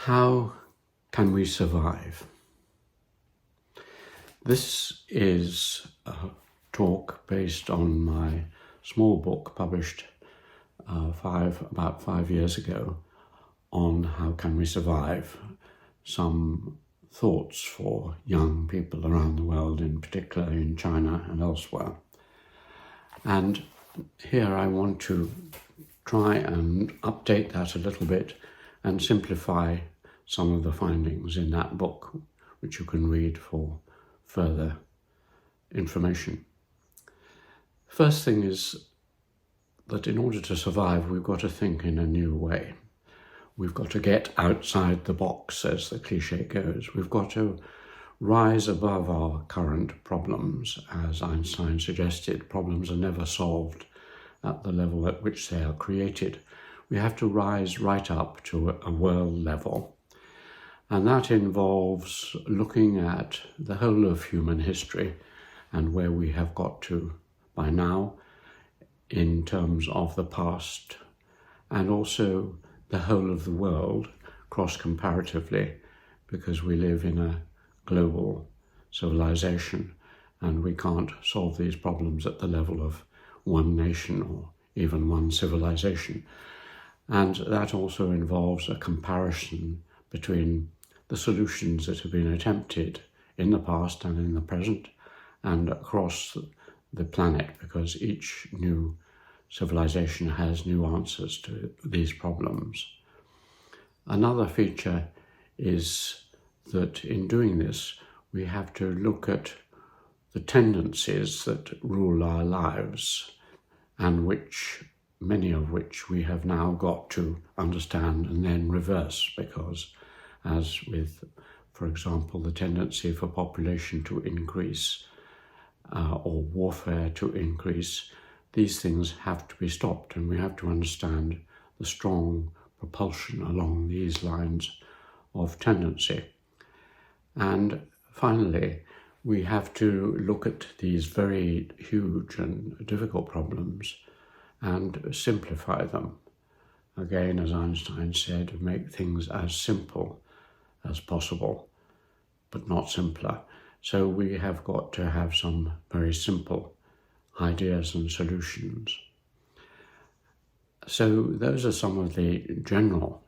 How can we survive? This is a talk based on my small book published about 5 years ago on how can we survive, some thoughts for young people around the world, in particular in China and elsewhere. And here I want to try and update that a little bit and simplify some of the findings in that book, which you can read for further information. First thing is that in order to survive, we've got to think in a new way. We've got to get outside the box, as the cliche goes. We've got to rise above our current problems. As Einstein suggested, problems are never solved at the level at which they are created. We have to rise right up to a world level. And that involves looking at the whole of human history and where we have got to by now in terms of the past, and also the whole of the world cross-comparatively, because we live in a global civilization and we can't solve these problems at the level of one nation or even one civilization. And that also involves a comparison between the solutions that have been attempted in the past and in the present and across the planet, because each new civilization has new answers to these problems. Another feature is that in doing this, we have to look at the tendencies that rule our lives, and many of which we have now got to understand and then reverse, because as with, for example, the tendency for population to increase or warfare to increase, these things have to be stopped, and we have to understand the strong propulsion along these lines of tendency. And finally, we have to look at these very huge and difficult problems and simplify them. Again, as Einstein said, make things as simple as possible, but not simpler. So we have got to have some very simple ideas and solutions. So those are some of the general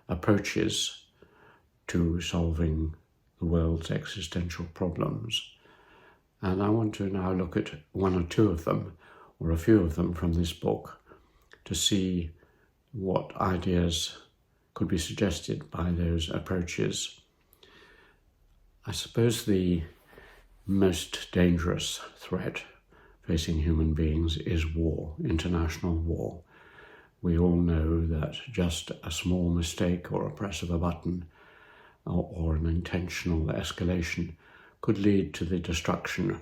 approaches to solving the world's existential problems. And I want to now look at one or two of them, or a few of them from this book, to see what ideas could be suggested by those approaches. I suppose the most dangerous threat facing human beings is war, international war. We all know that just a small mistake or a press of a button or an intentional escalation could lead to the destruction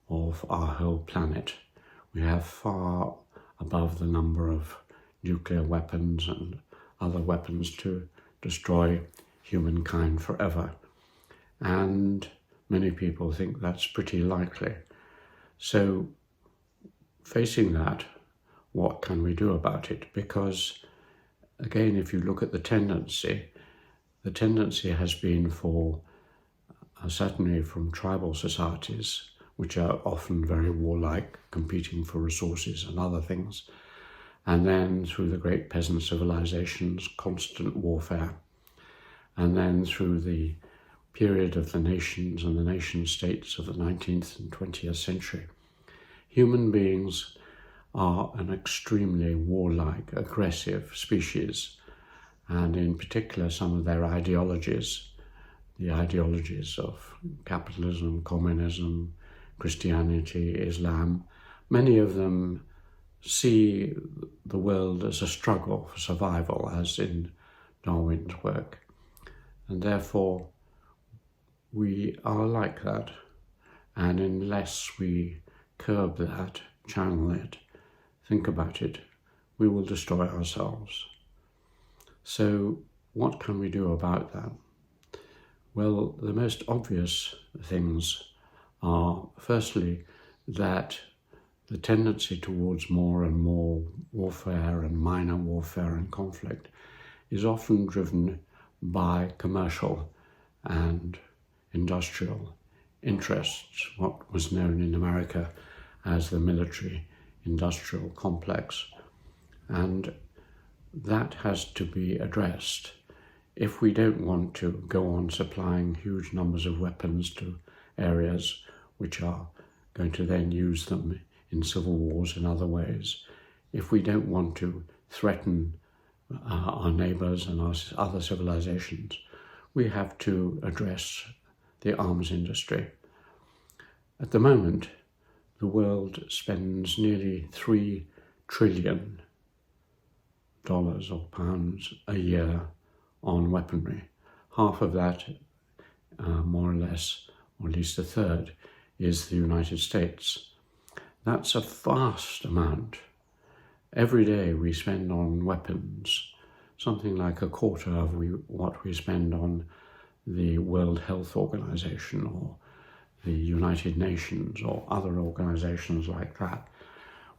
of our whole planet. We have far above the number of nuclear weapons and other weapons to destroy humankind forever. And many people think that's pretty likely. So facing that, what can we do about it? Because again, if you look at the tendency has been for, certainly from tribal societies, which are often very warlike, competing for resources and other things, and then through the great peasant civilizations, constant warfare, and then through the period of the nations and the nation states of the 19th and 20th century. Human beings are an extremely warlike, aggressive species, and in particular some of their ideologies, the ideologies of capitalism, communism, Christianity, Islam, many of them see the world as a struggle for survival, as in Darwin's work. And therefore, we are like that. And unless we curb that, channel it, think about it, we will destroy ourselves. So what can we do about that? Well, the most obvious things are, firstly, that the tendency towards more and more warfare and minor warfare and conflict is often driven by commercial and industrial interests, what was known in America as the military-industrial complex. And that has to be addressed. If we don't want to go on supplying huge numbers of weapons to areas which are going to then use them in civil wars and other ways, if we don't want to threaten our neighbours and our other civilizations, we have to address the arms industry. At the moment, the world spends nearly $3 trillion or pounds a year on weaponry. Half of that, more or less, or at least a third, is the United States. That's a vast amount. Every day we spend on weapons something like a quarter of what we spend on the World Health Organization or the United Nations or other organizations like that.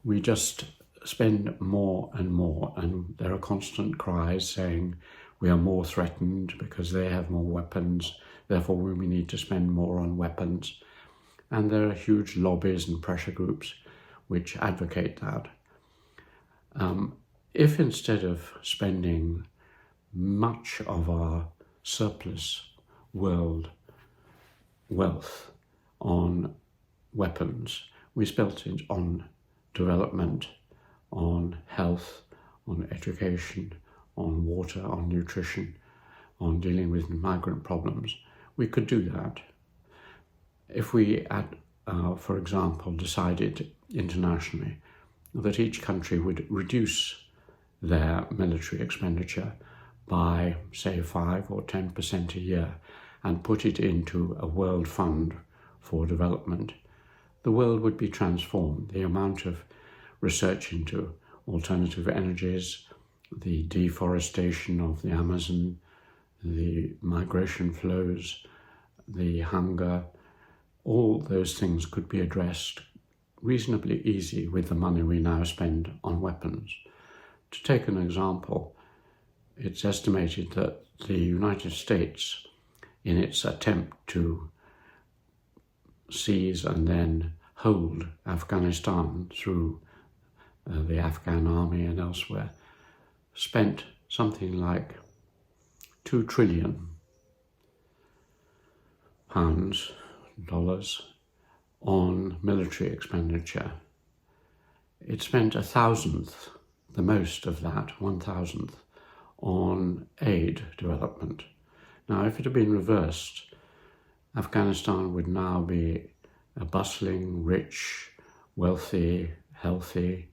We just spend more and more, and there are constant cries saying we are more threatened because they have more weapons, therefore we need to spend more on weapons. And there are huge lobbies and pressure groups which advocate that. If instead of spending much of our surplus world wealth on weapons, we spent it on development, on health, on education, on water, on nutrition, on dealing with migrant problems, we could do that. If we, for example, decided internationally that each country would reduce their military expenditure by, say, 5 or 10% a year and put it into a world fund for development, the world would be transformed. The amount of research into alternative energies, the deforestation of the Amazon, the migration flows, the hunger, all those things could be addressed reasonably easy with the money we now spend on weapons. To take an example, it's estimated that the United States, in its attempt to seize and then hold Afghanistan through the Afghan army and elsewhere, spent something like £2 trillion dollars on military expenditure. It spent 1,000th, the most of that, 1,000th, on aid development. Now, if it had been reversed, Afghanistan would now be a bustling, rich, wealthy, healthy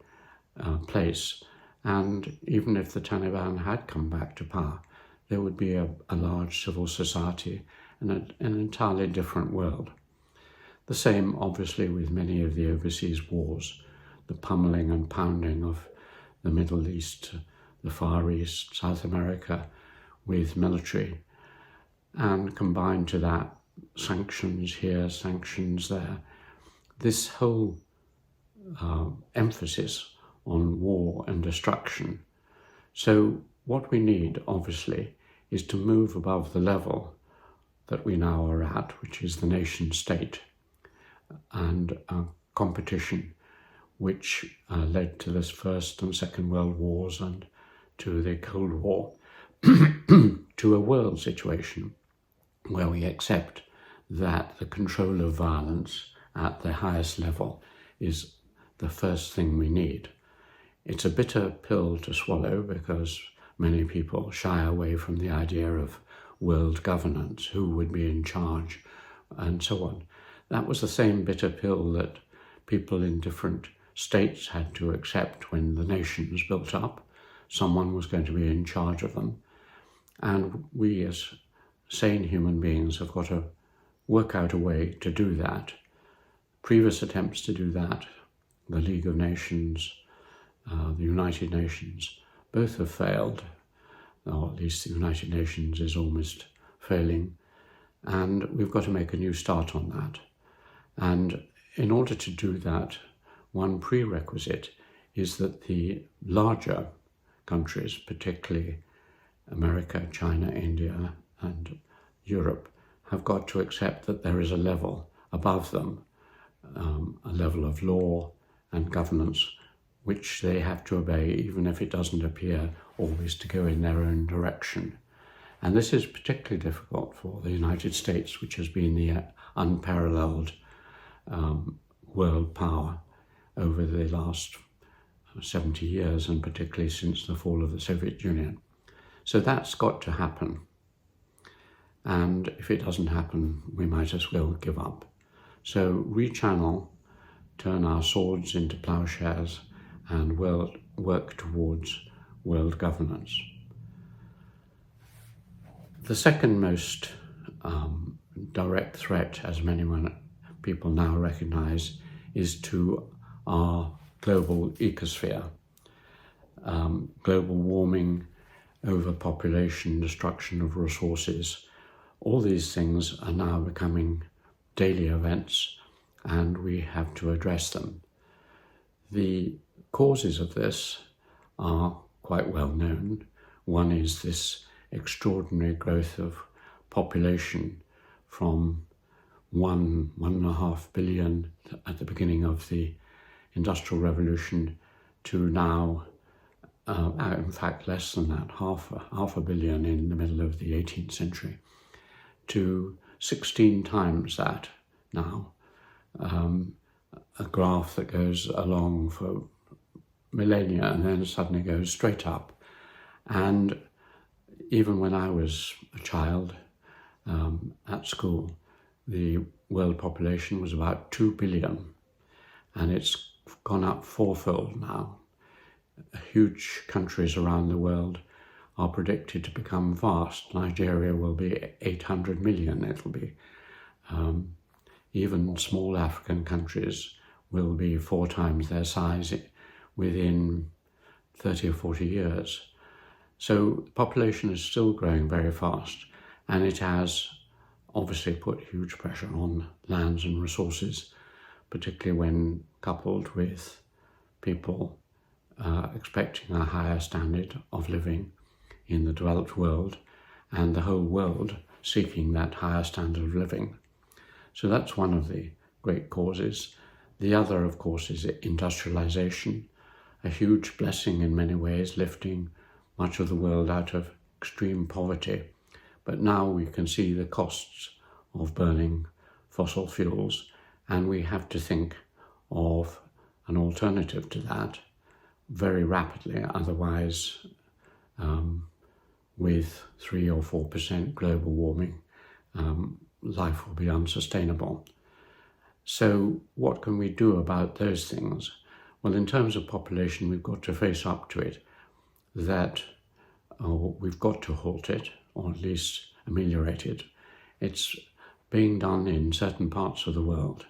place. And even if the Taliban had come back to power, there would be a large civil society and an entirely different world. The same, obviously, with many of the overseas wars, the pummeling and pounding of the Middle East, the Far East, South America, with military, and combined to that, sanctions here, sanctions there. This whole emphasis on war and destruction. So what we need, obviously, is to move above the level that we now are at, which is the nation state, and competition, which led to the First and Second World Wars and to the Cold War, to a world situation where we accept that the control of violence at the highest level is the first thing we need. It's a bitter pill to swallow because many people shy away from the idea of world governance, who would be in charge, and so on. That was the same bitter pill that people in different states had to accept when the nations built up. Someone was going to be in charge of them. And we as sane human beings have got to work out a way to do that. Previous attempts to do that, the League of Nations, the United Nations, both have failed, or at least the United Nations is almost failing, and we've got to make a new start on that. And in order to do that, one prerequisite is that the larger countries, particularly America, China, India, and Europe have got to accept that there is a level above them, a level of law and governance, which they have to obey, even if it doesn't appear always to go in their own direction. And this is particularly difficult for the United States, which has been the unparalleled world power over the last 70 years, and particularly since the fall of the Soviet Union. So that's got to happen. And if it doesn't happen, we might as well give up. So rechannel, turn our swords into plowshares, and work towards world governance. The second most direct threat, as many people now recognize, is to our global ecosphere. Global warming, overpopulation, destruction of resources, all these things are now becoming daily events, and we have to address them. The causes of this are quite well known. One is this extraordinary growth of population from 1.5 billion at the beginning of the Industrial Revolution to now, in fact, less than that, half a billion in the middle of the 18th century, to 16 times that now. A graph that goes along for millennia and then suddenly goes straight up. And even when I was a child at school, the world population was about 2 billion, and it's gone up fourfold now. Huge countries around the world are predicted to become vast. Nigeria will be 800 million. It'll be even small African countries will be 4 times their size within 30 or 40 years. So the population is still growing very fast, and it has obviously put huge pressure on lands and resources, particularly when coupled with people expecting a higher standard of living in the developed world, and the whole world seeking that higher standard of living. So that's one of the great causes. The other, of course, is industrialization, a huge blessing in many ways, lifting much of the world out of extreme poverty. But now we can see the costs of burning fossil fuels, and we have to think of an alternative to that very rapidly. Otherwise, with 3 or 4% global warming, life will be unsustainable. So what can we do about those things? Well, in terms of population, we've got to face up to it, that we've got to halt it, or at least ameliorate it. It's being done in certain parts of the world.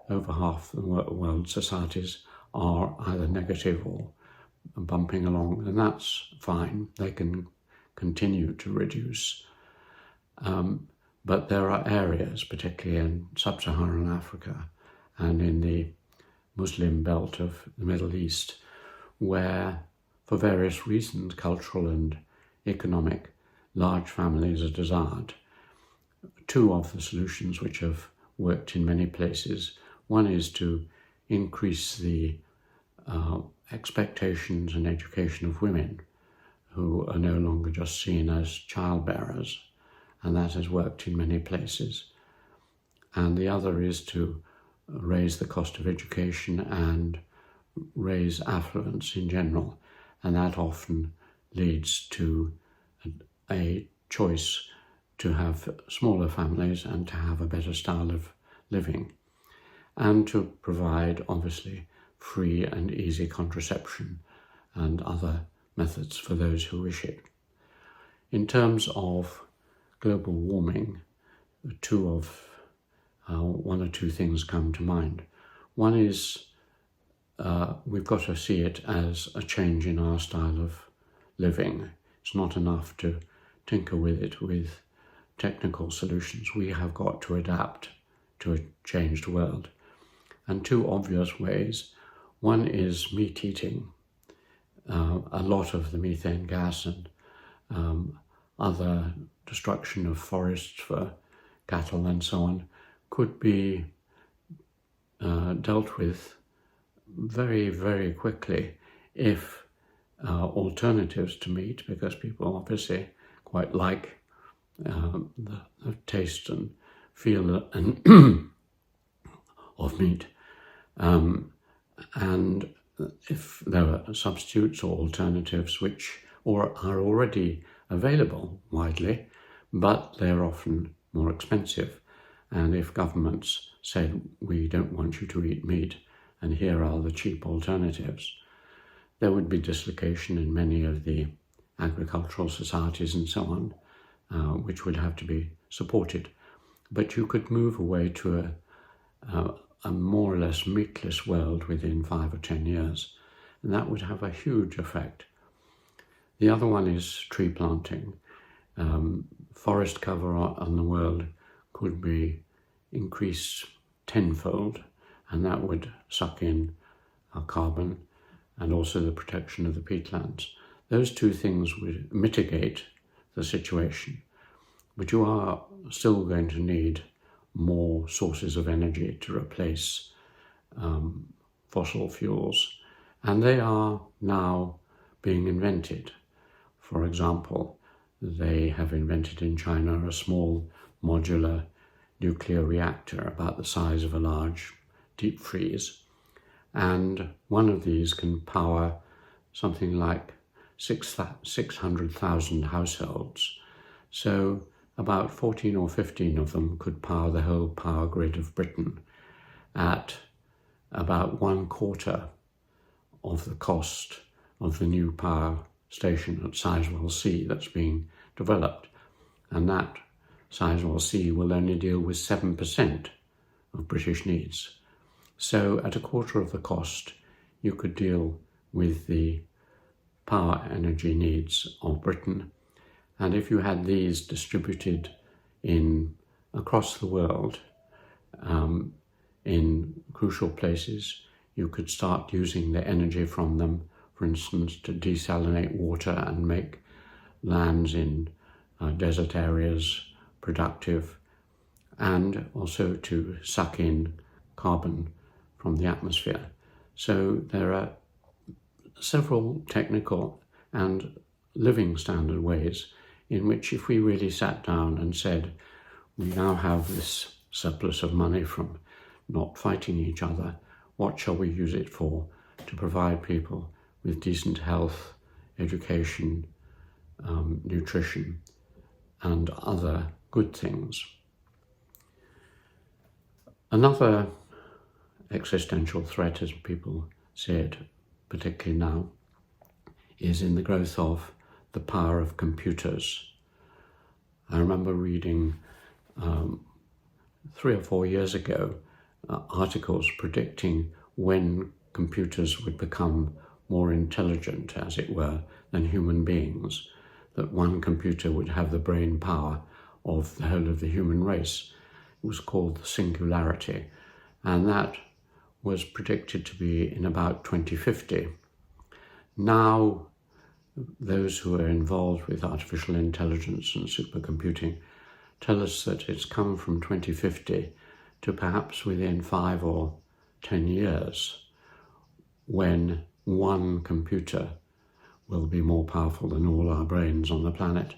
Over half the world societies are either negative or bumping along, and that's fine. They can continue to reduce. But there are areas, particularly in sub-Saharan Africa and in the Muslim belt of the Middle East, where, for various reasons, cultural and economic, large families are desired. 2 of the solutions which have worked in many places. One is to increase the expectations and education of women, who are no longer just seen as childbearers, and that has worked in many places. And the other is to raise the cost of education and raise affluence in general, and that often leads to a choice to have smaller families and to have a better style of living, and to provide, obviously, free and easy contraception and other methods for those who wish it. In terms of global warming, one or two things come to mind. One is we've got to see it as a change in our style of living. It's not enough to tinker with it with technical solutions. We have got to adapt to a changed world. And 2 obvious ways. One is meat eating. A lot of the methane gas and other destruction of forests for cattle and so on, could be dealt with very, very quickly if alternatives to meat, because people obviously quite like the taste and feel of meat, and if there are substitutes or alternatives which are already available widely, but they're often more expensive. And if governments said, we don't want you to eat meat, and here are the cheap alternatives, there would be dislocation in many of the agricultural societies and so on, which would have to be supported. But you could move away to a more or less meatless world within 5 or 10 years, and that would have a huge effect. The other one is tree planting. Forest cover on the world could be increased tenfold, and that would suck in our carbon and also the protection of the peatlands. Those two things would mitigate the situation, but you are still going to need more sources of energy to replace fossil fuels, and they are now being invented. For example, they have invented in China a small modular nuclear reactor about the size of a large deep freeze, and one of these can power something like 600,000 households. So about 14 or 15 of them could power the whole power grid of Britain at about 1/4 of the cost of the new power station at Sizewell C that's being developed. And that Sizewell C will only deal with 7% of British needs. So at 1/4 of the cost, you could deal with the power energy needs of Britain. And if you had these distributed across the world, in crucial places, you could start using the energy from them, for instance, to desalinate water and make lands in desert areas productive, and also to suck in carbon from the atmosphere. So there are several technical and living standard ways in which, if we really sat down and said, we now have this surplus of money from not fighting each other, what shall we use it for? To provide people with decent health, education, nutrition, and other good things. Another existential threat, as people say it, particularly now, is in the growth of the power of computers. I remember reading 3 or 4 years ago articles predicting when computers would become more intelligent, as it were, than human beings, that one computer would have the brain power of the whole of the human race. It was called the singularity, and that was predicted to be in about 2050. Now, those who are involved with artificial intelligence and supercomputing tell us that it's come from 2050 to perhaps within 5 or 10 years, when one computer will be more powerful than all our brains on the planet,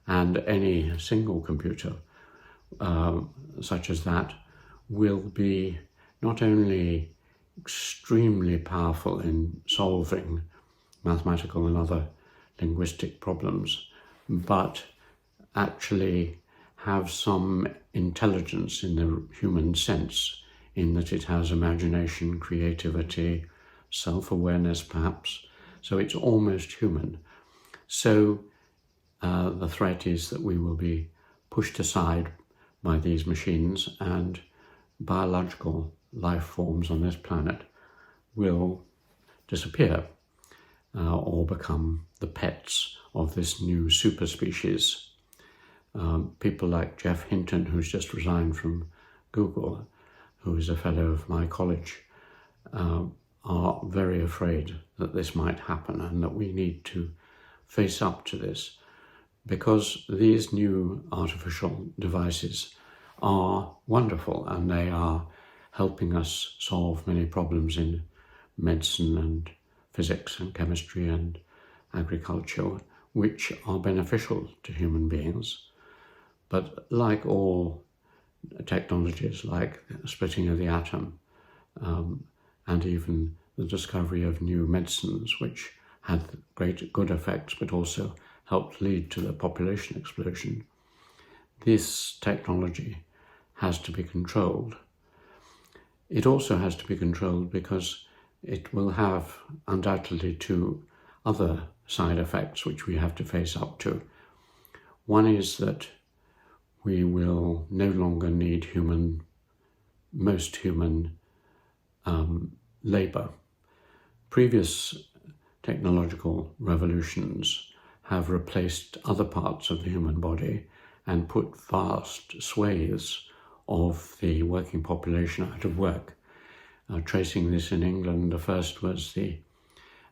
and any single computer such as that will be not only extremely powerful in solving mathematical and other linguistic problems, but actually have some intelligence in the human sense, in that it has imagination, creativity, self-awareness perhaps, so it's almost human. So the threat is that we will be pushed aside by these machines, and biological life forms on this planet will disappear or become the pets of this new super species. People like Jeff Hinton, who's just resigned from Google, who is a fellow of my college, are very afraid that this might happen and that we need to face up to this. because these new artificial devices are wonderful and they are helping us solve many problems in medicine and physics and chemistry and agriculture, which are beneficial to human beings. But like all technologies, like splitting of the atom, and even the discovery of new medicines, which had great good effects, but also helped lead to the population explosion, this technology has to be controlled. It also has to be controlled because it will have undoubtedly two other side effects which we have to face up to. One is that we will no longer need most human labour. Previous technological revolutions have replaced other parts of the human body and put vast swathes of the working population out of work. Tracing this in England, the first was the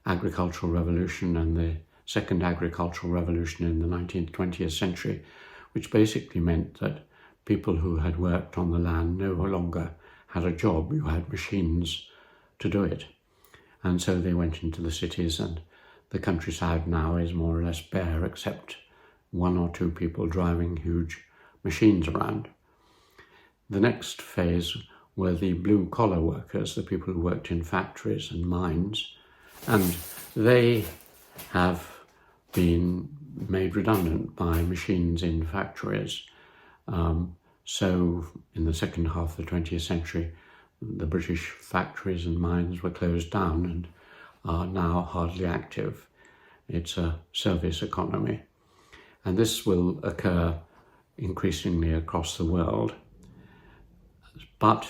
agricultural revolution and the second agricultural revolution in the 19th, 20th century, which basically meant that people who had worked on the land no longer had a job. You had machines to do it. And so they went into the cities, and the countryside now is more or less bare except one or two people driving huge machines around. The next phase were the blue-collar workers, the people who worked in factories and mines, and they have been made redundant by machines in factories. So in the second half of the 20th century, the British factories and mines were closed down and are now hardly active. It's a service economy. And this will occur increasingly across the world. But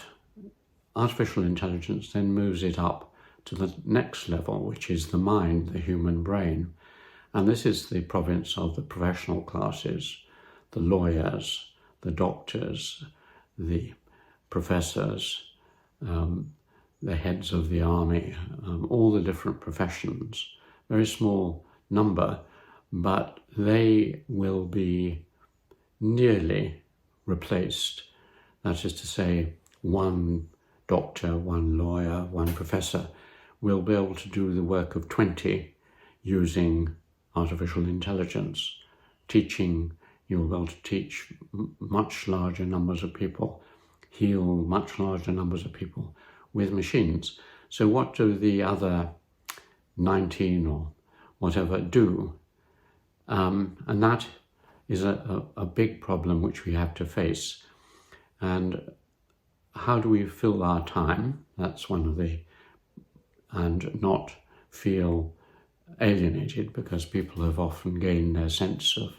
artificial intelligence then moves it up to the next level, which is the mind, the human brain. And this is the province of the professional classes, the lawyers, the doctors, the professors, the heads of the army, all the different professions. Very small number, but they will be nearly replaced. That is to say, one doctor, one lawyer, one professor will be able to do the work of 20 using artificial intelligence. Teaching, you'll be able to teach much larger numbers of people, heal much larger numbers of people with machines. So what do the other 19 or whatever do? And that is a big problem which we have to face. And how do we fill our time? That's one of the, and not feel alienated, because people have often gained their sense of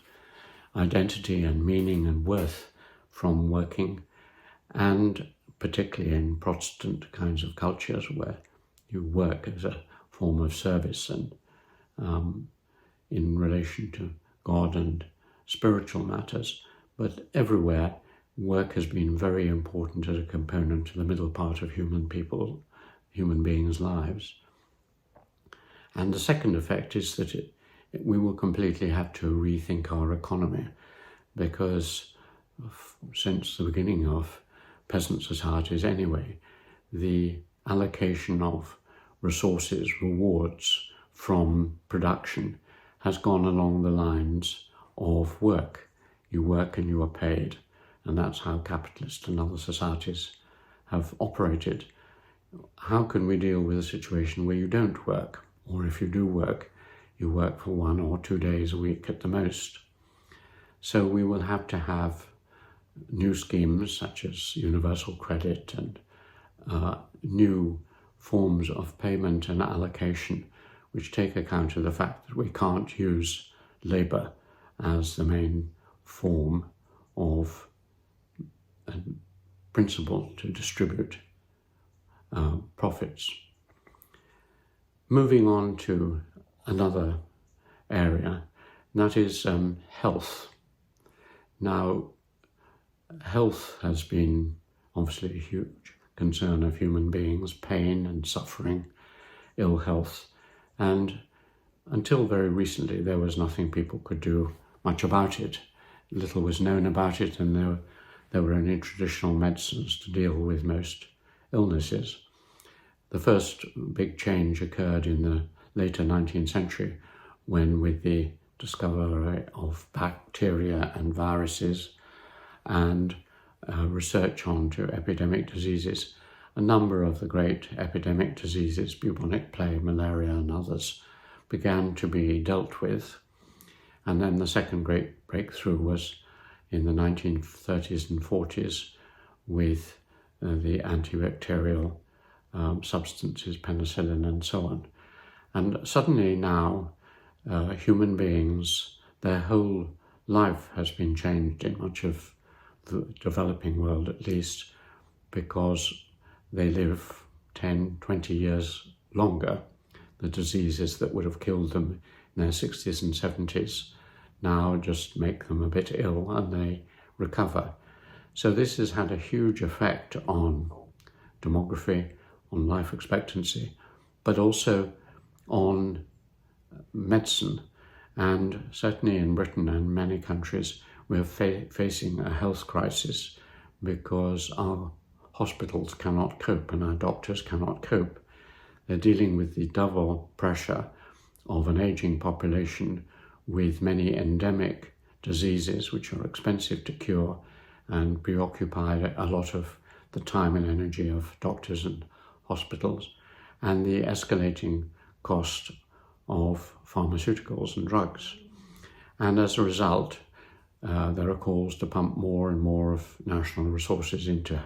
identity and meaning and worth from working, and particularly in Protestant kinds of cultures where you work as a form of service and in relation to God and spiritual matters. But everywhere, work has been very important as a component to the middle part of human beings' lives. And the second effect is that we will completely have to rethink our economy, because since the beginning of peasant societies anyway, the allocation of resources, rewards from production has gone along the lines of work. You work and you are paid, and that's how capitalist and other societies have operated. How can we deal with a situation where you don't work? Or if you do work, you work for 1 or 2 days a week at the most. So we will have to have new schemes such as universal credit and new forms of payment and allocation which take account of the fact that we can't use labour as the main form of principle to distribute profits. Moving on to another area, that is health. Now, health has been obviously a huge concern of human beings, pain and suffering, ill health, and until very recently there was nothing people could do much about it. Little was known about it, and there were only traditional medicines to deal with most illnesses. The first big change occurred in the later 19th century when, with the discovery of bacteria and viruses and research onto epidemic diseases, a number of the great epidemic diseases, bubonic plague, malaria and others, began to be dealt with. And then the second great breakthrough was in the 1930s and 40s with the antibacterial substances, penicillin and so on. And suddenly now, human beings, their whole life has been changed in much of the developing world at least, because they live 10, 20 years longer. The diseases that would have killed them in their 60s and 70s now just make them a bit ill and they recover. So this has had a huge effect on demography, on life expectancy, but also on medicine. And certainly in Britain and many countries, we're facing a health crisis because our hospitals cannot cope and our doctors cannot cope. They're dealing with the double pressure of an aging population with many endemic diseases which are expensive to cure and preoccupy a lot of the time and energy of doctors and hospitals, and the escalating cost of pharmaceuticals and drugs. And as a result, there are calls to pump more and more of national resources into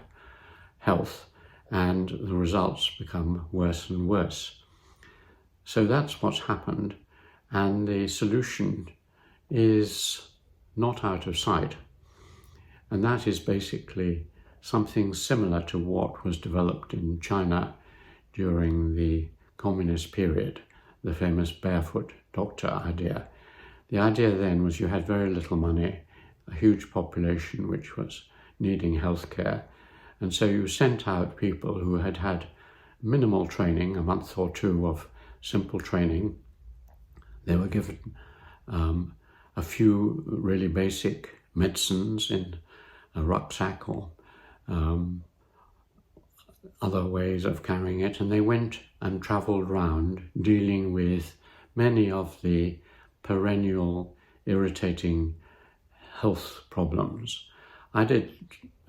health, and the results become worse and worse. So that's what's happened, and the solution is not out of sight. And that is basically something similar to what was developed in China during the communist period, the famous barefoot doctor idea. The idea then was you had very little money, a huge population which was needing healthcare, and so you sent out people who had had minimal training, a month or two of simple training. They were given a few really basic medicines in a rucksack or other ways of carrying it, and they went and travelled around dealing with many of the perennial irritating health problems. I did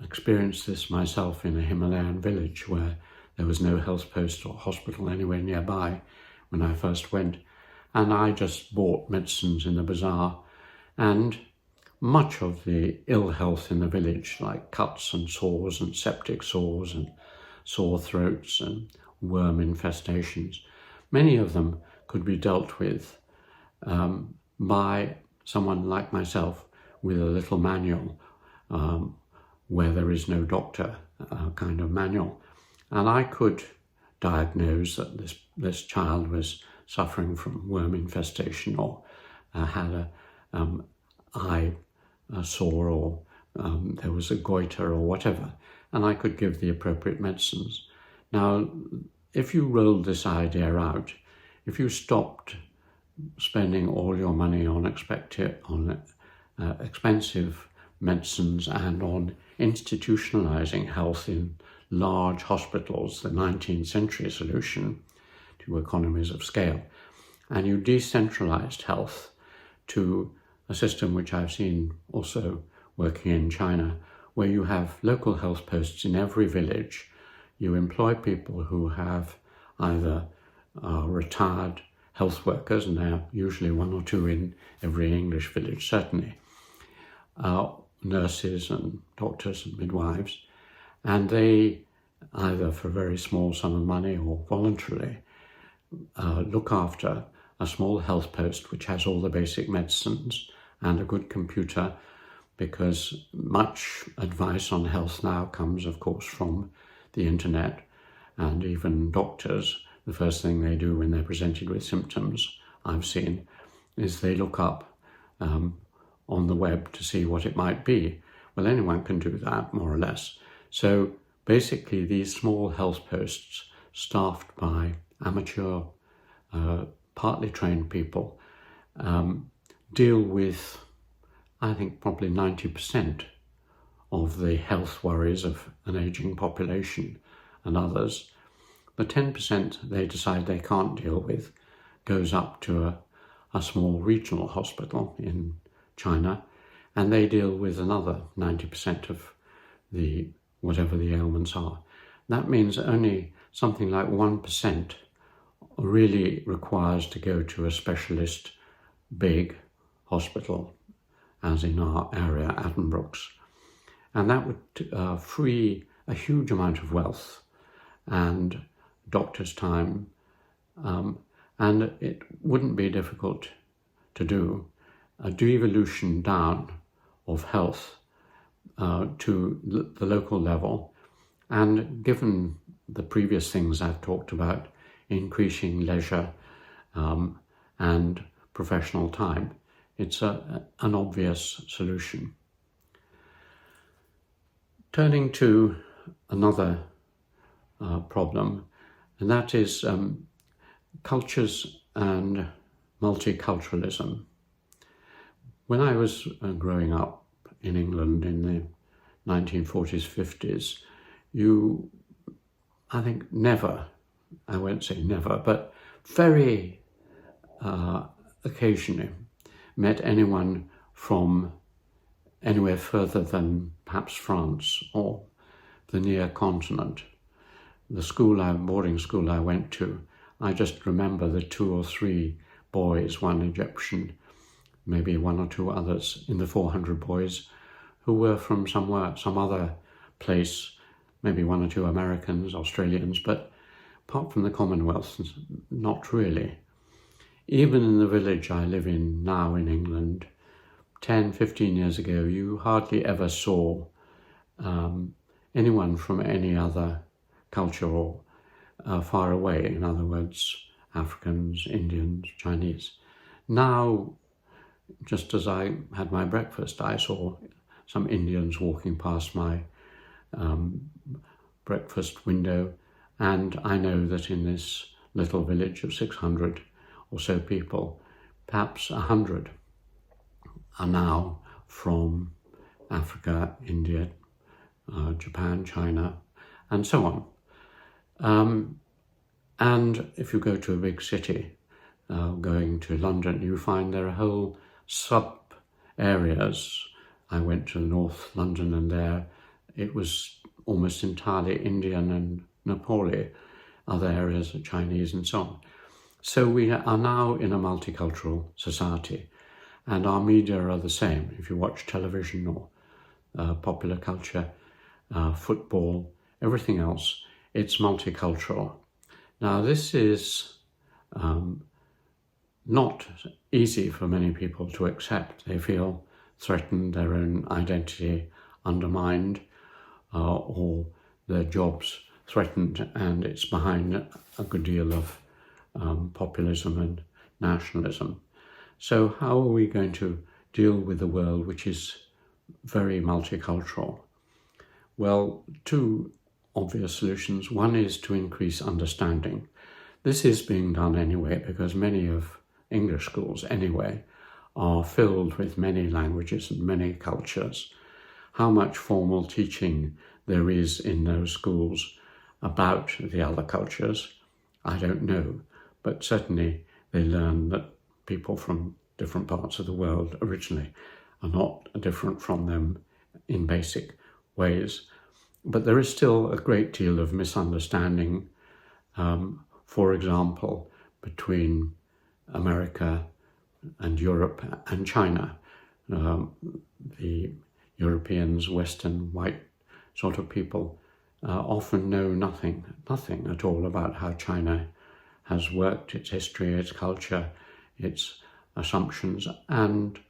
experience this myself in a Himalayan village where there was no health post or hospital anywhere nearby when I first went, and I just bought medicines in the bazaar, and much of the ill health in the village, like cuts and sores and septic sores and sore throats and worm infestations, many of them could be dealt with by someone like myself with a little manual where there is no doctor kind of manual. And I could diagnose that this child was suffering from worm infestation or had an eye sore or there was a goiter or whatever, and I could give the appropriate medicines. Now, if you rolled this idea out, if you stopped spending all your money on expensive medicines and on institutionalizing health in large hospitals, the 19th century solution to economies of scale, and you decentralized health to a system which I've seen also working in China, where you have local health posts in every village. You employ people who have either retired health workers, and there are usually one or two in every English village, certainly, nurses and doctors and midwives, and they, either for a very small sum of money or voluntarily, look after a small health post which has all the basic medicines and a good computer, because much advice on health now comes, of course, from the internet, and even doctors, the first thing they do when they're presented with symptoms, I've seen, is they look up on the web to see what it might be. Well, anyone can do that, more or less. So basically, these small health posts, staffed by amateur, partly trained people, deal with I think probably 90% of the health worries of an aging population and others. The 10% they decide they can't deal with goes up to a small regional hospital in China, and they deal with another 90% of whatever the ailments are. That means only something like 1% really requires to go to a specialist big hospital, as in our area, Addenbrooke's. And that would free a huge amount of wealth and doctor's time, and it wouldn't be difficult to do a devolution down of health to the local level. And given the previous things I've talked about, increasing leisure and professional time, it's an obvious solution. Turning to another problem, and that is cultures and multiculturalism. When I was growing up in England in the 1940s, 50s, I think never, I won't say never, but very occasionally met anyone from anywhere further than perhaps France or the near continent. The boarding school I went to, I just remember the 2 or 3 boys, one Egyptian, maybe 1 or 2 others in the 400 boys who were from some other place, maybe 1 or 2 Americans, Australians, but apart from the Commonwealth, not really. Even in the village I live in now in England, 10, 15 years ago, you hardly ever saw anyone from any other culture or far away, in other words, Africans, Indians, Chinese. Now, just as I had my breakfast, I saw some Indians walking past my breakfast window, and I know that in this little village of 600 or so people, perhaps 100 are now from Africa, India, Japan, China, and so on. And if you go to a big city, going to London, you find there are whole sub-areas. I went to North London, and there it was almost entirely Indian and Nepali, other areas are Chinese and so on. So we are now in a multicultural society, and our media are the same. If you watch television or popular culture, football, everything else, it's multicultural. Now, this is not easy for many people to accept. They feel threatened, their own identity undermined, or their jobs threatened, and it's behind a good deal of populism and nationalism. So how are we going to deal with a world which is very multicultural? Well, 2 obvious solutions. One is to increase understanding. This is being done anyway, because many of English schools anyway are filled with many languages and many cultures. How much formal teaching there is in those schools about the other cultures, I don't know, but certainly they learn that people from different parts of the world originally are not different from them in basic ways. But there is still a great deal of misunderstanding, for example, between America and Europe and China. The Europeans, Western, white sort of people often know nothing at all about how China has worked, its history, its culture, its assumptions, and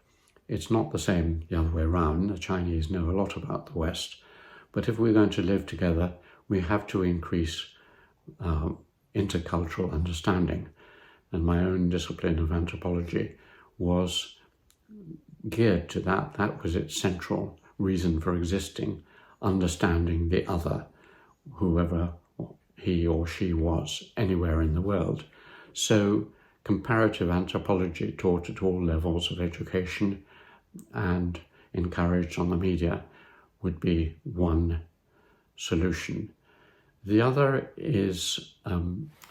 it's not the same the other way around. The Chinese know a lot about the West, but if we're going to live together, we have to increase intercultural understanding. And my own discipline of anthropology was geared to that. That was its central reason for existing, understanding the other, whoever he or she was, anywhere in the world. So comparative anthropology taught at all levels of education and encouraged on the media would be one solution. The other is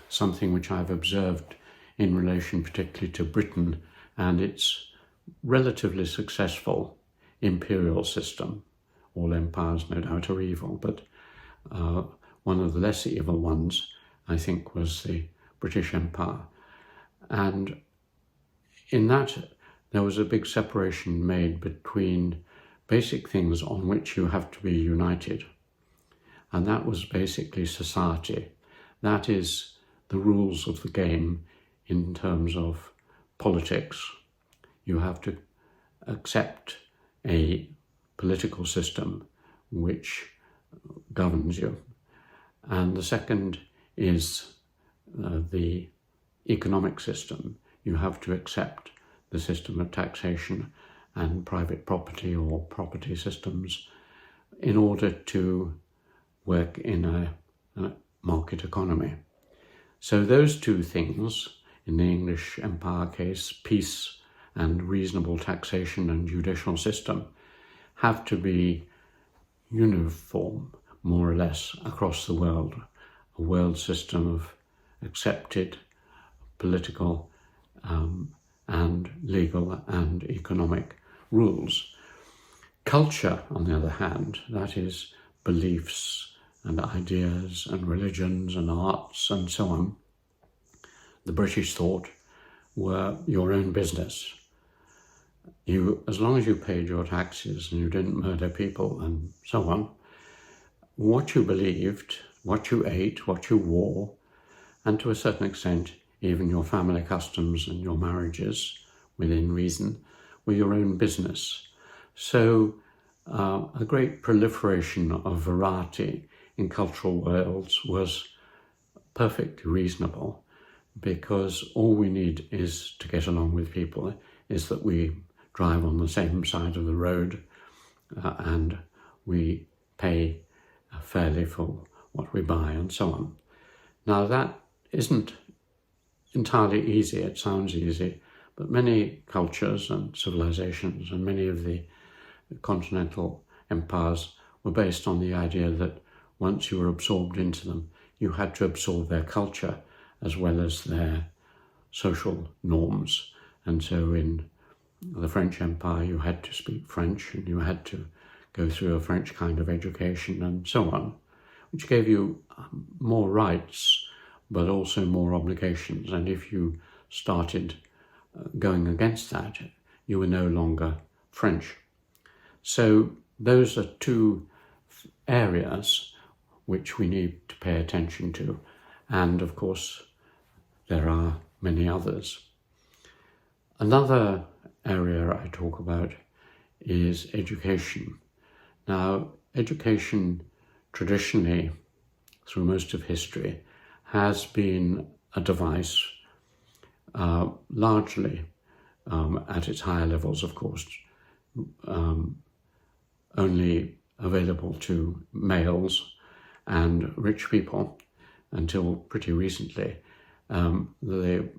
something which I've observed in relation particularly to Britain and its relatively successful imperial system. All empires, no doubt, are evil, but one of the less evil ones, I think, was the British Empire. And in that, there was a big separation made between basic things on which you have to be united. And that was basically society. That is the rules of the game in terms of politics. You have to accept a political system which governs you. And the second is the economic system. You have to accept the system of taxation and private property or property systems in order to work in a market economy. So those two things, in the English Empire case, peace and reasonable taxation and judicial system, have to be uniform, more or less, across the world, a world system of accepted political and legal and economic rules. Culture, on the other hand, that is beliefs and ideas and religions and arts and so on, the British thought were your own business. You, as long as you paid your taxes and you didn't murder people and so on, what you believed, what you ate, what you wore, and to a certain extent, even your family customs and your marriages, within reason, were your own business. So a great proliferation of variety in cultural worlds was perfectly reasonable, because all we need is to get along with people, is that we drive on the same side of the road and we pay fairly for what we buy and so on. Now that isn't entirely easy. It sounds easy, but many cultures and civilizations and many of the continental empires were based on the idea that once you were absorbed into them, you had to absorb their culture as well as their social norms. And so in the French Empire, you had to speak French and you had to go through a French kind of education and so on, which gave you more rights, but also more obligations. And if you started going against that, you were no longer French. So those are two areas which we need to pay attention to. And of course, there are many others. Another area I talk about is education. Now, education traditionally, through most of history, has been a device largely at its higher levels, of course, only available to males and rich people until pretty recently. The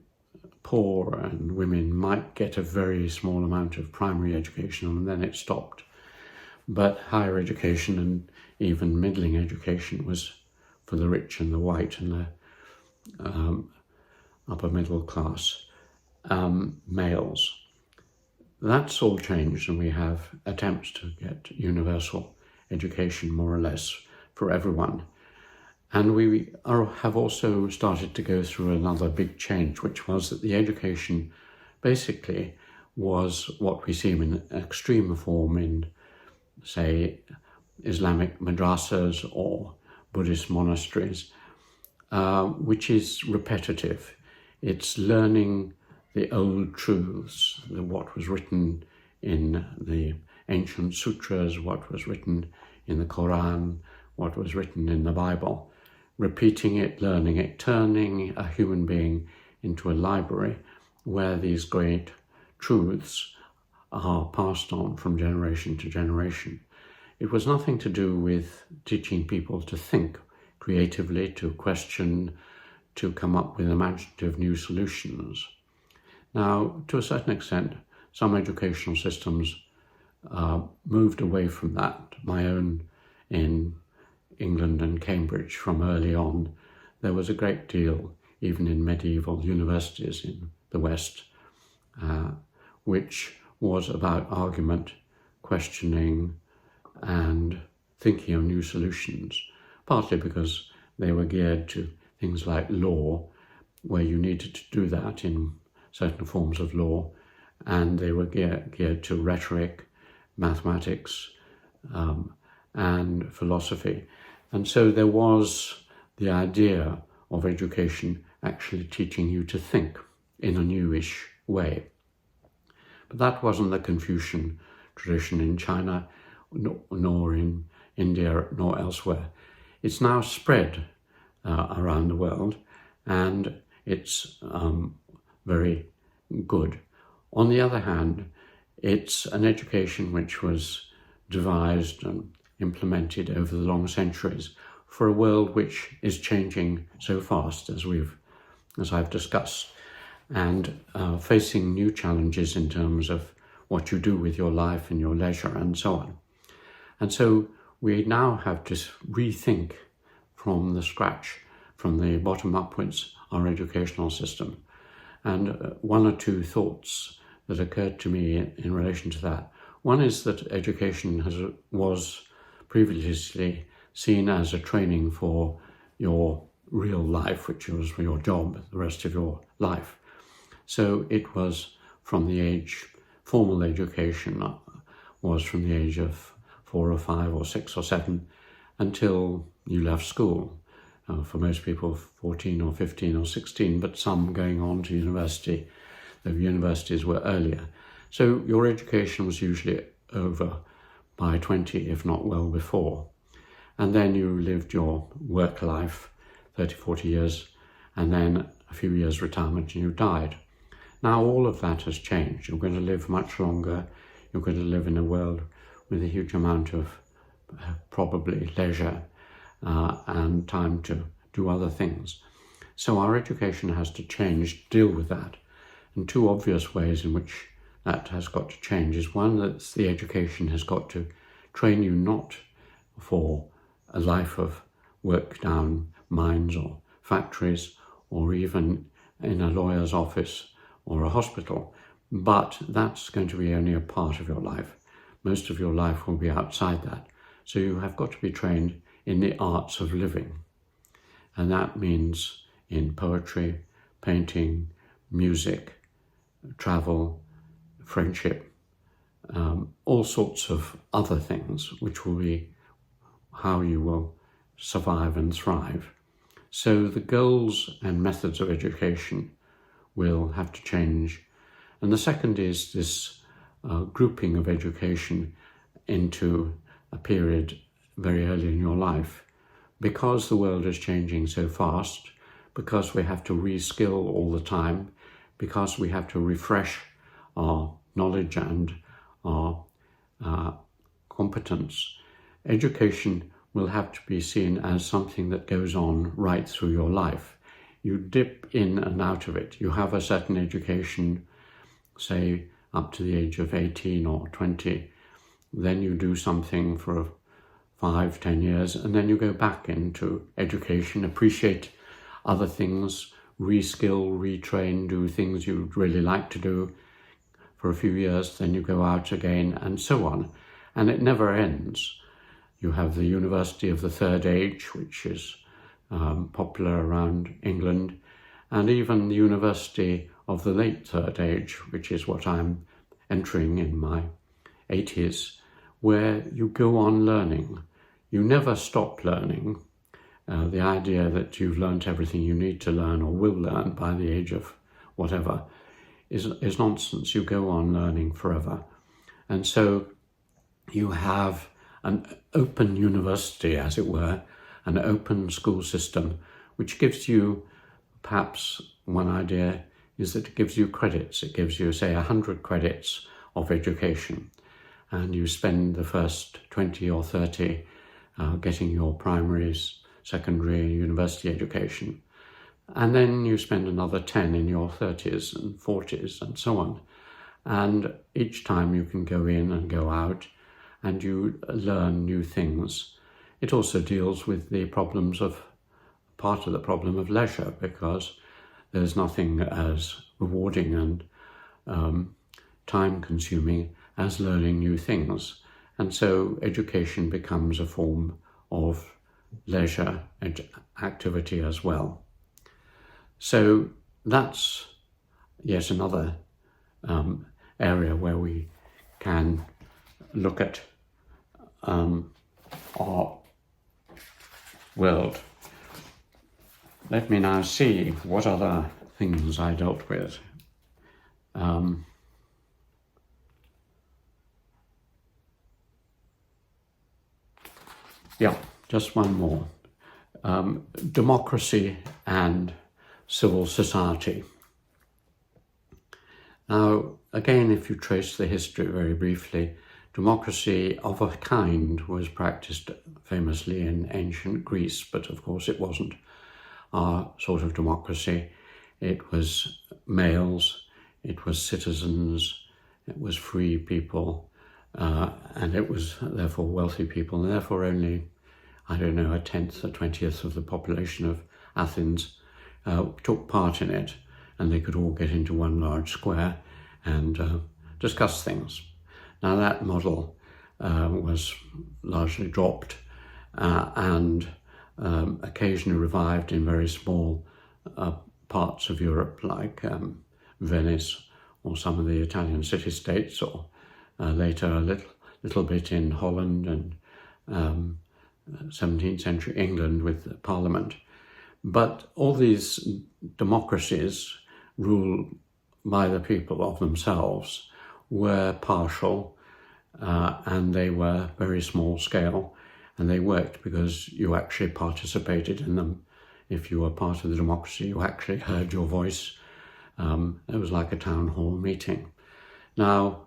poor and women might get a very small amount of primary education and then it stopped. But higher education and even middling education was for the rich and the white and the upper middle class males. That's all changed, and we have attempts to get universal education, more or less, for everyone. And we have also started to go through another big change, which was that the education basically was what we see in extreme form in, say, Islamic madrasas or Buddhist monasteries, which is repetitive. It's learning the old truths, what was written in the ancient sutras, what was written in the Quran, what was written in the Bible, repeating it, learning it, turning a human being into a library where these great truths are passed on from generation to generation. It was nothing to do with teaching people to think creatively, to question, to come up with imaginative new solutions. Now, to a certain extent, some educational systems moved away from that. My own in England and Cambridge from early on, there was a great deal, even in medieval universities in the West, which was about argument, questioning, and thinking of new solutions, partly because they were geared to things like law, where you needed to do that in certain forms of law, and they were geared to rhetoric, mathematics, and philosophy. And so there was the idea of education actually teaching you to think in a newish way. But that wasn't the Confucian tradition in China, nor in India, nor elsewhere. It's now spread around the world, and it's very good. On the other hand, it's an education which was devised and implemented over the long centuries for a world which is changing so fast, as I've discussed, and facing new challenges in terms of what you do with your life and your leisure and so on. And so we now have to rethink from the scratch, from the bottom upwards, our educational system. And one or two thoughts that occurred to me in relation to that. One is that education was previously seen as a training for your real life, which was for your job the rest of your life. So it was from the age, formal education was from the age of 4 or 5 or 6 or 7 until you left school. For most people 14 or 15 or 16, but some going on to university. The universities were earlier. So your education was usually over by 20, if not well before. And then you lived your work life, 30, 40 years, and then a few years retirement and you died. Now all of that has changed. You're going to live much longer. You're going to live in a world with a huge amount of probably leisure and time to do other things. So our education has to change, deal with that. And two obvious ways in which that has got to change is one, that the education has got to train you not for a life of work down mines or factories or even in a lawyer's office or a hospital, but that's going to be only a part of your life. Most of your life will be outside that. So you have got to be trained in the arts of living. And that means in poetry, painting, music, travel, friendship, all sorts of other things, which will be how you will survive and thrive. So the goals and methods of education will have to change. And the second is this grouping of education into a period very early in your life. Because the world is changing so fast, because we have to reskill all the time, because we have to refresh our knowledge and our competence, education will have to be seen as something that goes on right through your life. You dip in and out of it. You have a certain education, say up to the age of 18 or 20, then you do something for 5, 10 years, and then you go back into education, appreciate other things, reskill, retrain, do things you'd really like to do for a few years, then you go out again, and so on. And it never ends. You have the University of the Third Age, which is popular around England, and even the University of the Late Third Age, which is what I'm entering in my 80s, where you go on learning. You never stop learning. The idea that you've learnt everything you need to learn or will learn by the age of whatever is nonsense. You go on learning forever. And so you have an open university, as it were, an open school system, which gives you, perhaps one idea is that it gives you credits. It gives you, say, 100 credits of education, and you spend the first 20 or 30 getting your primaries, secondary, university education. And then you spend another 10 in your 30s and 40s and so on. And each time you can go in and go out and you learn new things. It also deals with the problems of, part of the problem of leisure, because there's nothing as rewarding and time-consuming as learning new things. And so education becomes a form of leisure and activity as well. So that's yet another area where we can look at our world. Let me now see what other things I dealt with. Yeah, just one more. Democracy and civil society. Now, again, if you trace the history very briefly, democracy of a kind was practiced famously in ancient Greece, but of course it wasn't our sort of democracy. It was males, it was citizens, it was free people, and it was therefore wealthy people, and therefore only, I don't know, a 10th or 20th of the population of Athens took part in it, and they could all get into one large square and discuss things. Now that model was largely dropped and occasionally revived in very small parts of Europe, like Venice or some of the Italian city-states, or later a little bit in Holland and 17th century England with Parliament. But all these democracies ruled by the people of themselves were partial and they were very small scale, and they worked because you actually participated in them. If you were part of the democracy, you actually heard your voice. It was like a town hall meeting. Now,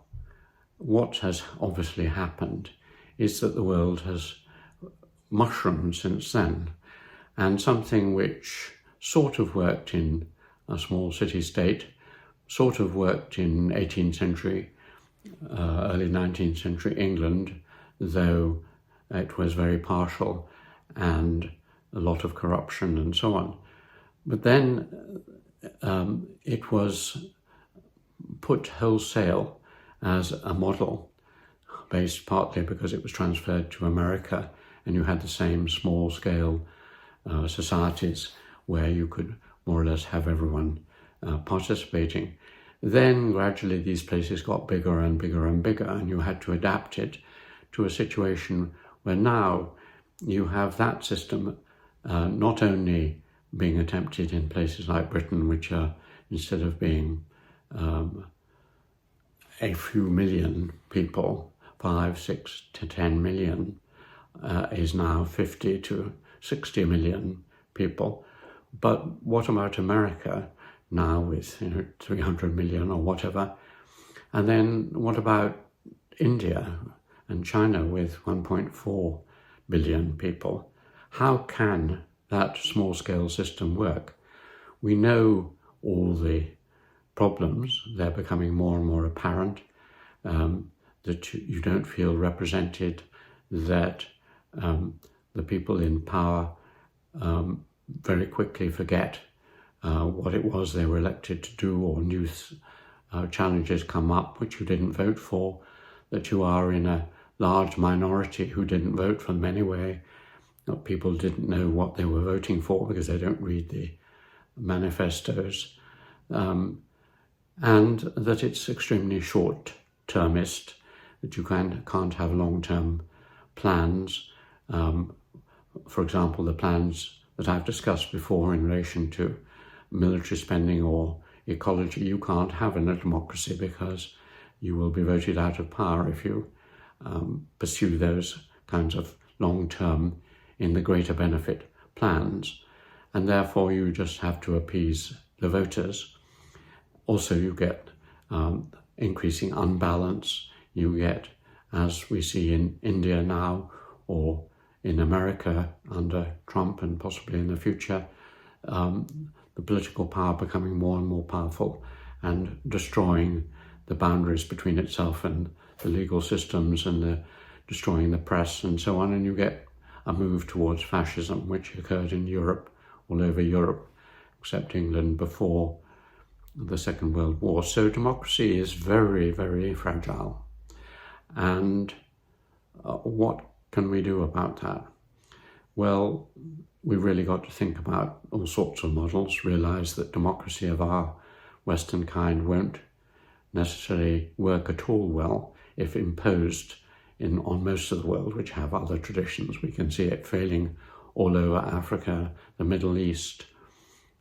what has obviously happened is that the world has mushroomed since then, and something which sort of worked in a small city-state, sort of worked in 18th century, early 19th century England, though it was very partial and a lot of corruption and so on. But then it was put wholesale as a model, based partly because it was transferred to America, and you had the same small-scale societies where you could more or less have everyone participating. Then gradually these places got bigger and bigger and bigger, and you had to adapt it to a situation where now you have that system not only being attempted in places like Britain, which are, instead of being a few million people, 5, 6 to 10 million, is now 50 to 60 million people. But what about America now with 300 million or whatever? And then what about India and China with 1.4 billion people? How can that small-scale system work? We know all the problems. They're becoming more and more apparent, that you don't feel represented, that the people in power very quickly forget what it was they were elected to do, or new challenges come up which you didn't vote for, that you are in a large minority who didn't vote for them anyway. People didn't know what they were voting for because they don't read the manifestos, and that it's extremely short-termist, that you can't have long-term plans. For example, the plans that I've discussed before in relation to military spending or ecology, you can't have in a democracy because you will be voted out of power if you pursue those kinds of long-term in the greater benefit plans, and therefore you just have to appease the voters. Also, you get increasing unbalance. You get, as we see in India now, or in America under Trump and possibly in the future, the political power becoming more and more powerful and destroying the boundaries between itself and the legal systems and the destroying the press and so on, and you get a move towards fascism, which occurred in Europe, all over Europe, except England before the Second World War. So democracy is very, very fragile. And what can we do about that? Well, we really got to think about all sorts of models, realize that democracy of our Western kind won't necessarily work at all well if imposed on most of the world, which have other traditions. We can see it failing all over Africa, the Middle East,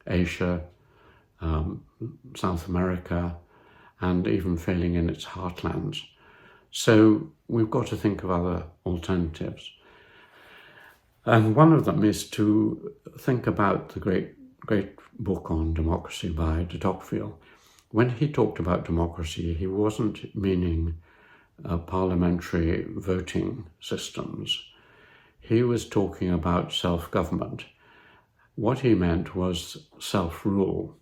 Asia, South America, and even failing in its heartlands. So we've got to think of other alternatives. And one of them is to think about the great book on democracy by de Tocqueville. When he talked about democracy, he wasn't meaning parliamentary voting systems. He was talking about self-government. What he meant was self-rule.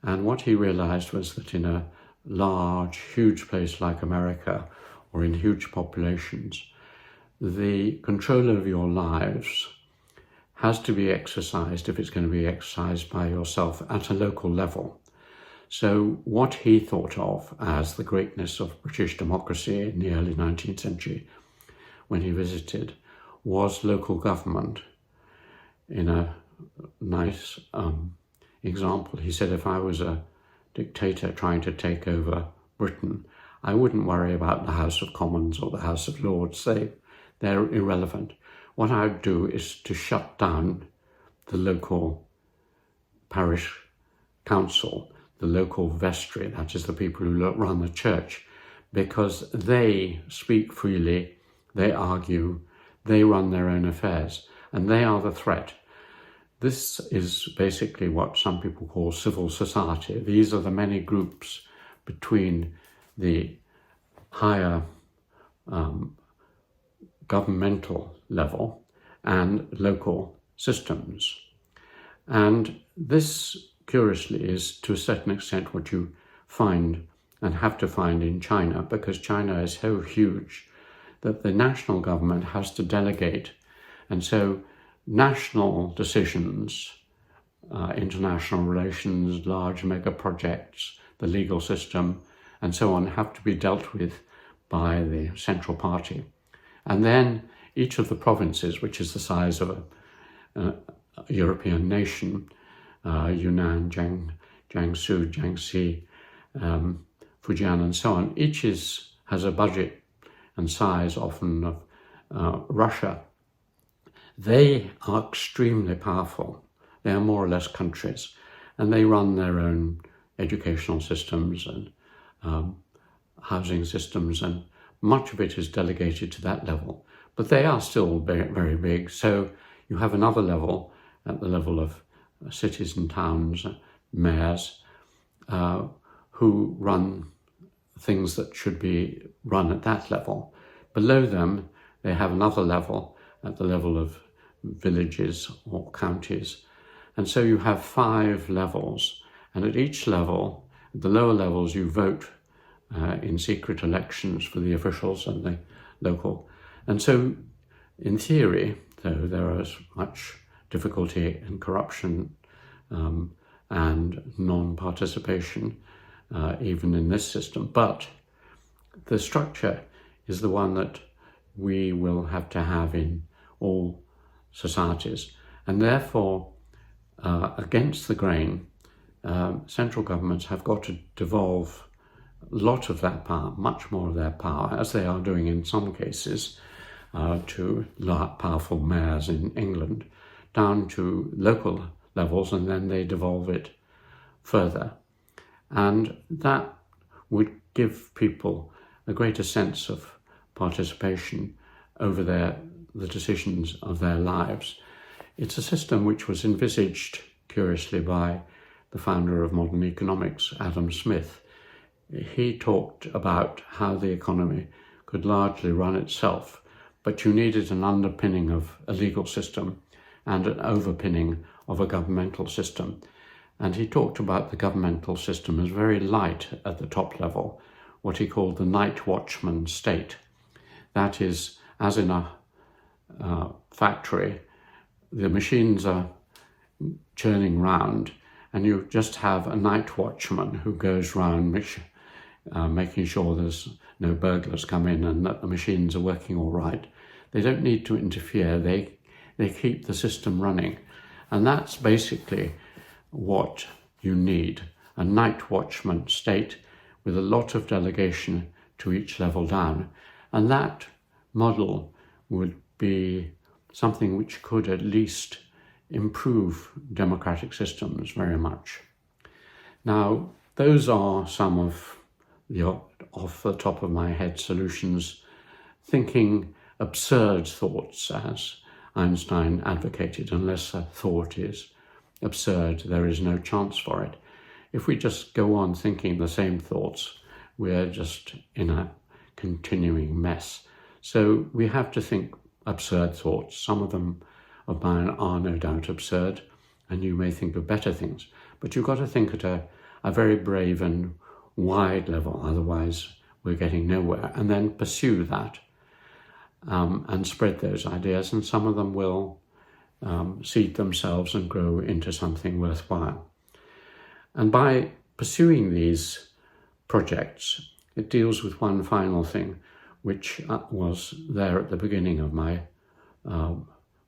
And what he realized was that in a large, huge place like America, or in huge populations, the control of your lives has to be exercised, if it's going to be exercised by yourself, at a local level. So what he thought of as the greatness of British democracy in the early 19th century, when he visited, was local government. In a nice example, he said, if I was a dictator trying to take over Britain, I wouldn't worry about the House of Commons or the House of Lords. They're irrelevant. What I'd do is to shut down the local parish council, the local vestry, that is the people who run the church, because they speak freely, they argue, they run their own affairs, and they are the threat. This is basically what some people call civil society. These are the many groups between the higher governmental level and local systems. And this, curiously, is to a certain extent what you find and have to find in China, because China is so huge that the national government has to delegate. And so national decisions, international relations, large mega projects, the legal system, and so on, have to be dealt with by the central party. And then each of the provinces, which is the size of a European nation, Yunnan, Jiangsu, Jiangxi, Fujian, and so on, each has a budget and size often of Russia. They are extremely powerful. They are more or less countries, and they run their own educational systems and housing systems, and much of it is delegated to that level. But they are still very, very big. So you have another level, at the level of cities and towns, mayors, who run things that should be run at that level. Below them, they have another level at the level of villages or counties. And so you have 5 levels. And at each level, at the lower levels, you vote in secret elections for the officials and the local. And so, in theory, though there is much difficulty and corruption and non-participation, even in this system, but the structure is the one that we will have to have in all societies. And therefore, against the grain, central governments have got to devolve a lot of that power, much more of their power, as they are doing in some cases, to powerful mayors in England, down to local levels, and then they devolve it further. And that would give people a greater sense of participation over the decisions of their lives. It's a system which was envisaged, curiously, by the founder of modern economics, Adam Smith. He talked about how the economy could largely run itself, but you needed an underpinning of a legal system and an overpinning of a governmental system. And he talked about the governmental system as very light at the top level, what he called the night watchman state. That is, as in a factory, the machines are churning round, and you just have a night watchman who goes round making sure there's no burglars come in and that the machines are working all right. They don't need to interfere. They keep the system running. And that's basically what you need, a night watchman state with a lot of delegation to each level down. And that model would be something which could at least improve democratic systems very much. Now, those are some of the off the top of my head solutions, thinking absurd thoughts, as Einstein advocated. Unless a thought is absurd, there is no chance for it. If we just go on thinking the same thoughts, we're just in a continuing mess. So we have to think absurd thoughts. Some of them of mine are no doubt absurd, and you may think of better things, but you've got to think at a very brave and wide level, otherwise we're getting nowhere, and then pursue that and spread those ideas, and some of them will seed themselves and grow into something worthwhile. And by pursuing these projects, it deals with one final thing, which was there at the beginning of my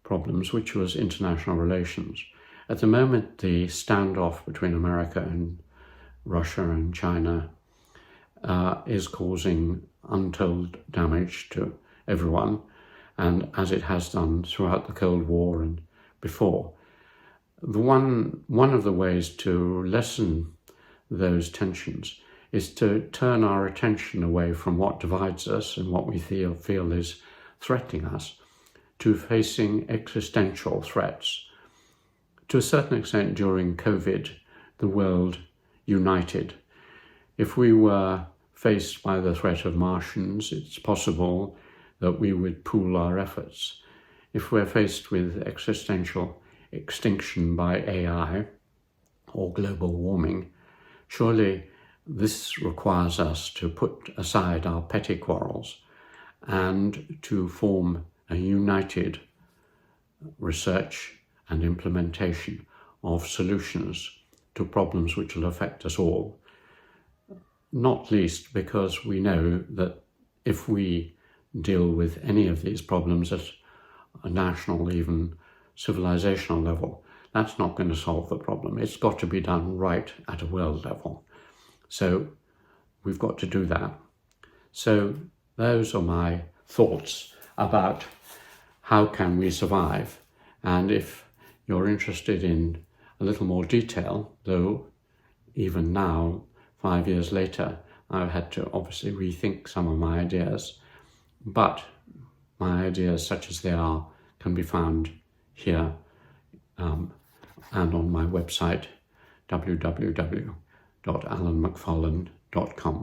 problems, which was international relations. At the moment, the standoff between America and Russia and China is causing untold damage to everyone, and as it has done throughout the Cold War and before. One of the ways to lessen those tensions is to turn our attention away from what divides us and what we feel is threatening us to facing existential threats. To a certain extent, during COVID, the world united. If we were faced by the threat of Martians, it's possible that we would pool our efforts. If we're faced with existential extinction by AI or global warming, surely this requires us to put aside our petty quarrels and to form a united research and implementation of solutions to problems which will affect us all, not least because we know that if we deal with any of these problems at a national, even civilizational level, that's not going to solve the problem. It's got to be done right at a world level. So we've got to do that. So those are my thoughts about how can we survive. And if you're interested in a little more detail, though even now, 5 years later, I've had to obviously rethink some of my ideas, but my ideas such as they are can be found here and on my website, www.alanmacfarlane.com.